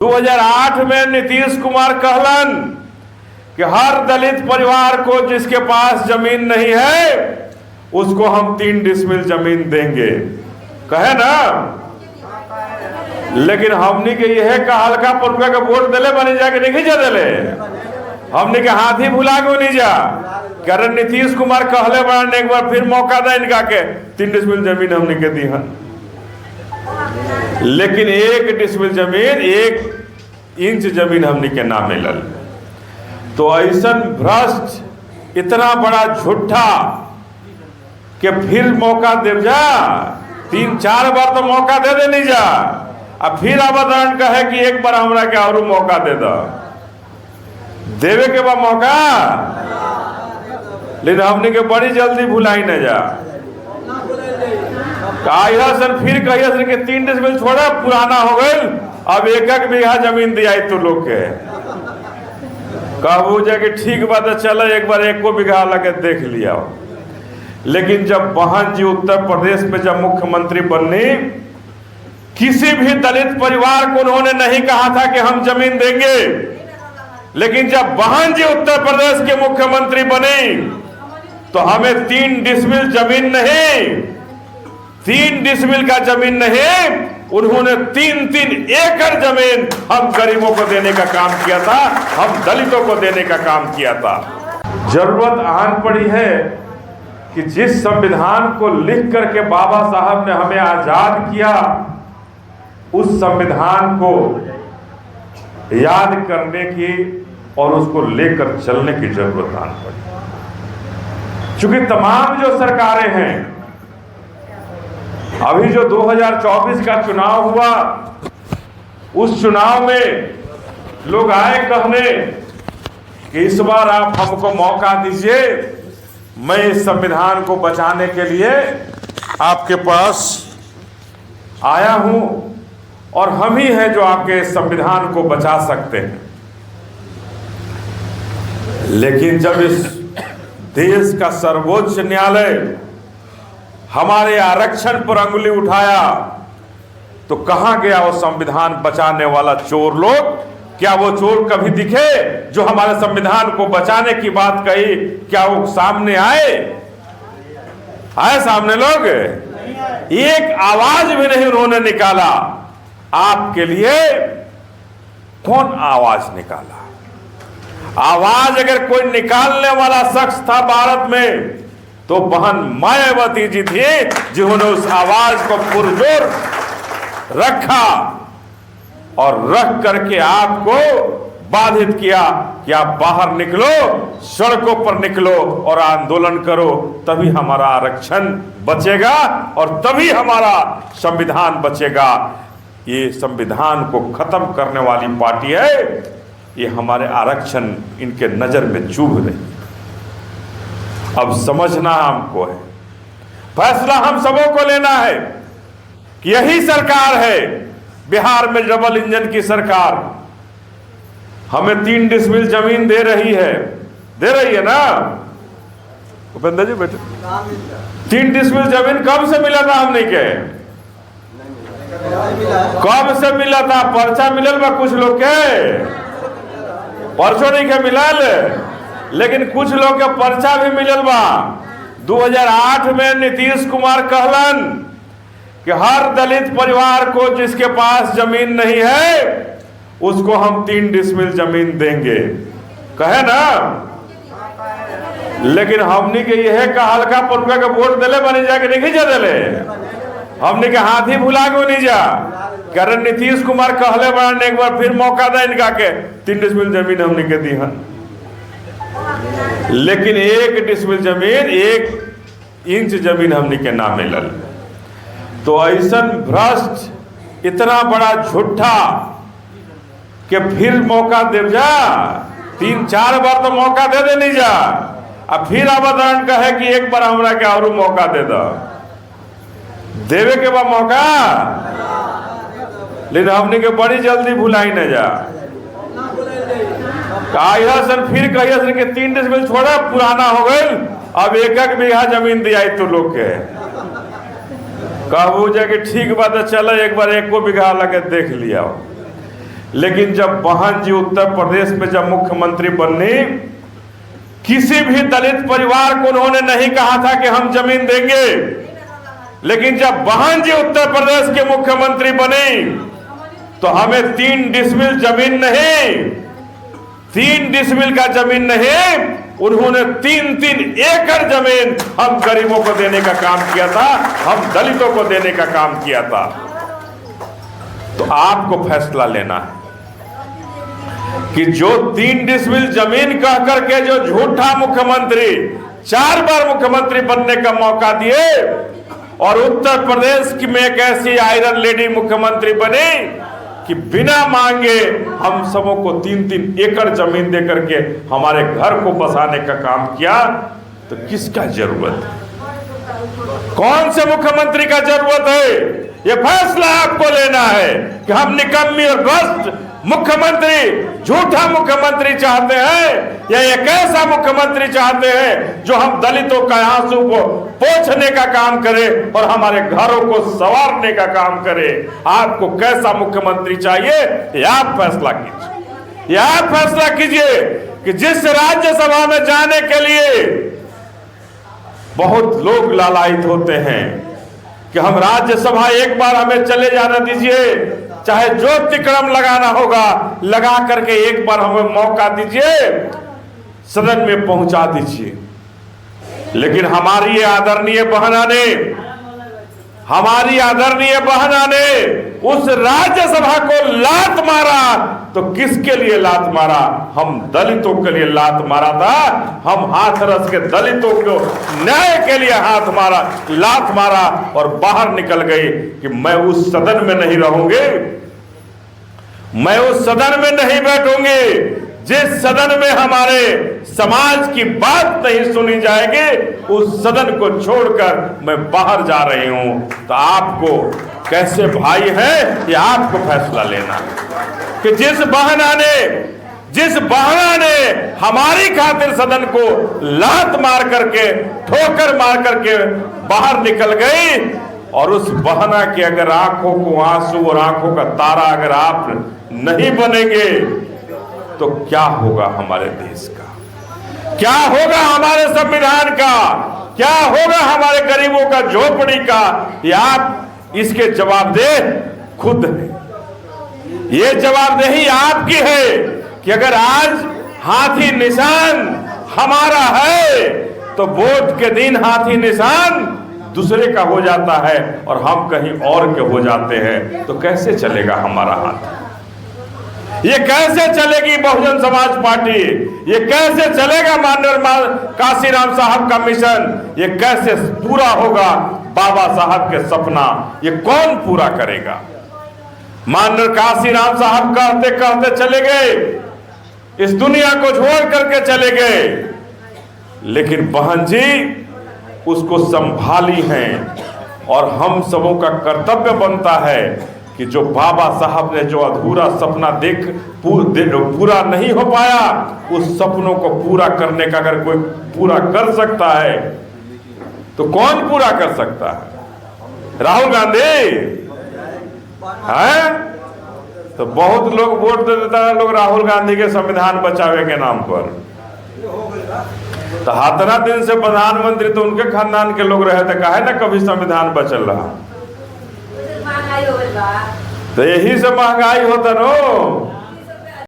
2008 में नीतीश कुमार कहलन कि हर दलित परिवार को जिसके पास जमीन नहीं है उसको हम 3 डिसमिल जमीन देंगे, कहे ना। लेकिन हमने के यह का हल्का पुरका के वोट दिले बनी जाके नहीं जा दिले, हमने के हाथ ही भुला गो नहीं जा। कारण नीतीश कुमार कहले बड़ा एक बार फिर मौका दे इनका के 3 डिसमिल जमीन हमने के दी है, लेकिन 1 डिसमिल जमीन 1 इंच जमीन हमने के ना मिलल। तो ऐसा भ्रष्ट इतना बड़ा झूठा कि फिर मौका दे जा, 3-4 बार तो मौका दे दे नहीं जा, अब फिर आवेदन कहे कि एक बार हमरा के और मौका दे दो, देवे के बाद मौका, लेकिन हमने के बड़ी जल्दी भुलाई न जा। सर फिर कहिए सर कि 3 डिसमिल छोड़ा पुराना हो गए, अब 1-1 बीघा जमीन दिया तो लोग के कहू जाके ठीक बात है, चलो एक बार 1 बीघा लगे देख लिया। लेकिन जब बहन जी उत्तर प्रदेश में जब मुख्यमंत्री बननी, किसी भी दलित परिवार को उन्होंने नहीं कहा था कि हम जमीन देंगे, लेकिन जब बहन जी उत्तर प्रदेश के मुख्यमंत्री बनी तो हमें 3 डिसमिल जमीन नहीं, 3 डिसमिल का जमीन नहीं, उन्होंने 3-3 एकड़ जमीन हम गरीबों को देने का काम किया था, हम दलितों को देने का काम किया था। जरूरत आन पड़ी है कि जिस संविधान को लिख करके बाबा साहब ने हमें आजाद किया, उस संविधान को याद करने की और उसको लेकर चलने की जरूरत आन पड़ी। चूंकि तमाम जो सरकारें हैं, अभी जो 2024 का चुनाव हुआ, उस चुनाव में लोग आए कहने कि इस बार आप हमको मौका दीजिए, मैं इस संविधान को बचाने के लिए आपके पास आया हूं और हम ही हैं जो आपके संविधान को बचा सकते हैं। लेकिन जब इस देश का सर्वोच्च न्यायालय हमारे आरक्षण पर अंगुली उठाया तो कहां गया वो संविधान बचाने वाला चोर लोग? क्या वो चोर कभी दिखे जो हमारे संविधान को बचाने की बात कही? क्या वो सामने आए सामने लोग? एक आवाज भी नहीं उन्होंने निकाला। आपके लिए कौन आवाज निकाला? आवाज अगर कोई निकालने वाला शख्स था भारत में तो बहन मायावती जी थी, जिन्होंने उस आवाज को पुरजोर रखा और रख करके आपको बाधित किया कि आप बाहर निकलो, सड़कों पर निकलो और आंदोलन करो, तभी हमारा आरक्षण बचेगा और तभी हमारा संविधान बचेगा। ये संविधान को खत्म करने वाली पार्टी है, ये हमारे आरक्षण इनके नजर में चुभ रही। अब समझना हमको है, फैसला हम सबों को लेना है कि यही सरकार है, बिहार में डबल इंजन की सरकार हमें 3 डिसमिल जमीन दे रही है ना उपेंद्र जी बेटे? 3 डिसमिल जमीन कब से मिला था हमने के? कब से मिला था? पर्चा मिलल बा कुछ लोग के, पर्चो नहीं के मिलल, लेकिन कुछ लोग के पर्चा भी मिलल बा। 2008 में नीतीश कुमार कहलन कि हर दलित परिवार को जिसके पास जमीन नहीं है उसको हम 3 डिसमिल जमीन देंगे, कहे ना। लेकिन हमने के यह का हल्का पुरका के वोट दिले बनी जाके नहीं जा दिले, हमने के हाथ ही भुला गो नहीं जा। कारण नीतीश कुमार कहले बड़ा एक बार फिर मौका दे इनका के 3 डिसमिल जमीन हमने के दी है, लेकिन 1 डिसमिल जमीन 1 इंच जमीन हमने के ना मिलल। तो ऐसा भ्रष्ट इतना बड़ा झूठा कि फिर मौका दे जा, 3-4 बार तो मौका दे दे नहीं जा, अब फिर आवेदन कहे कि एक बार हमरा के और मौका दे दो, देवे के बाद मौका, लेकिन हमने के बड़ी जल्दी भुलाई न जा। सर फिर कहिए सर कि 3 डिसमिल छोड़ा पुराना हो गए, अब 1-1 बीघा जमीन दिया तो लोग के कहू जाके ठीक बात है, चलो एक बार 1 बीघा लगे देख लिया। लेकिन जब बहन जी उत्तर प्रदेश में जब मुख्यमंत्री बननी, किसी भी दलित परिवार को उन्होंने नहीं कहा था कि हम जमीन देंगे। लेकिन जब बहन जी उत्तर प्रदेश के मुख्यमंत्री बनी तो हमें 3 डिसमिल जमीन नहीं, 3 डिसमिल का जमीन नहीं, उन्होंने 3-3 एकड़ जमीन हम गरीबों को देने का काम किया था, हम दलितों को देने का काम किया था। तो आपको फैसला लेना है कि जो 3 डिसमिल जमीन कह करके जो झूठा मुख्यमंत्री 4 बार मुख्यमंत्री बनने का मौका दिए और उत्तर प्रदेश की में एक ऐसी आयरन लेडी मुख्यमंत्री बनी कि बिना मांगे हम सबों को 3-3 एकड़ जमीन दे करके हमारे घर को बसाने का काम किया, तो किसका जरूरत है? कौन से मुख्यमंत्री का जरूरत है? यह फैसला आपको लेना है कि हम निकम्मी और भ्रष्ट मुख्यमंत्री, झूठा मुख्यमंत्री चाहते हैं या एक ऐसा मुख्यमंत्री चाहते हैं जो हम दलितों का आंसू को पोंछने का काम करे और हमारे घरों को संवारने का काम करे। आपको कैसा मुख्यमंत्री चाहिए, ये आप फैसला कीजिए। ये आप फैसला कीजिए कि जिस राज्यसभा में जाने के लिए बहुत लोग लालायित होते हैं कि हम राज्यसभा एक बार हमें चले जाना दीजिए, चाहे जो तिकड़म लगाना होगा लगा करके एक बार हमें मौका दीजिए, सदन में पहुंचा दीजिए। लेकिन हमारी ये आदरणीय बहना ने, हमारी आदरणीय बहना ने उस राज्यसभा को लात मारा, तो किसके लिए लात मारा? हम दलितों के लिए लात मारा था। हम हाथरस के दलितों को न्याय के लिए लात मारा और बाहर निकल गई कि मैं उस सदन में नहीं रहूंगी, मैं उस सदन में नहीं बैठूंगी जिस सदन में हमारे समाज की बात नहीं सुनी जाएगी, उस सदन को छोड़कर मैं बाहर जा रही हूं। तो आपको कैसे भाई है, ये आपको फैसला लेना है कि जिस बहना ने हमारी खातिर सदन को लात मार करके, ठोकर मार करके बाहर निकल गई, और उस बहना की अगर आंखों को आंसू और आंखों का तारा अगर आप नहीं बनेंगे तो क्या होगा हमारे देश का, क्या होगा हमारे संविधान का, क्या होगा हमारे गरीबों का, झोपड़ी का? ये आप इसके जवाबदेह खुद हैं। ये जवाबदेही आपकी है कि अगर आज हाथी निशान हमारा है तो वोट के दिन हाथी निशान दूसरे का हो जाता है और हम कहीं और के हो जाते हैं, तो कैसे चलेगा हमारा हाथ? ये कैसे चलेगी बहुजन समाज पार्टी? ये कैसे चलेगा माननीय काशीराम साहब का मिशन? ये कैसे पूरा होगा बाबा साहब के सपना? ये कौन पूरा करेगा? माननीय काशीराम साहब कहते कहते चले गए, इस दुनिया को छोड़ करके चले गए, लेकिन बहन जी उसको संभाली हैं। और हम सबों का कर्तव्य बनता है कि जो बाबा साहब ने जो अधूरा सपना पूरा नहीं हो पाया, उस सपनों को पूरा करने का अगर कोई पूरा कर सकता है तो कौन पूरा कर सकता है? राहुल गांधी है? तो बहुत लोग वोट दे देता है लोग राहुल गांधी के संविधान बचावे के नाम पर। तो हाथना दिन से प्रधानमंत्री तो उनके खानदान के लोग रहे थे, काहे ना कभी संविधान बचल रहा? तो यही से महंगाई होता नो।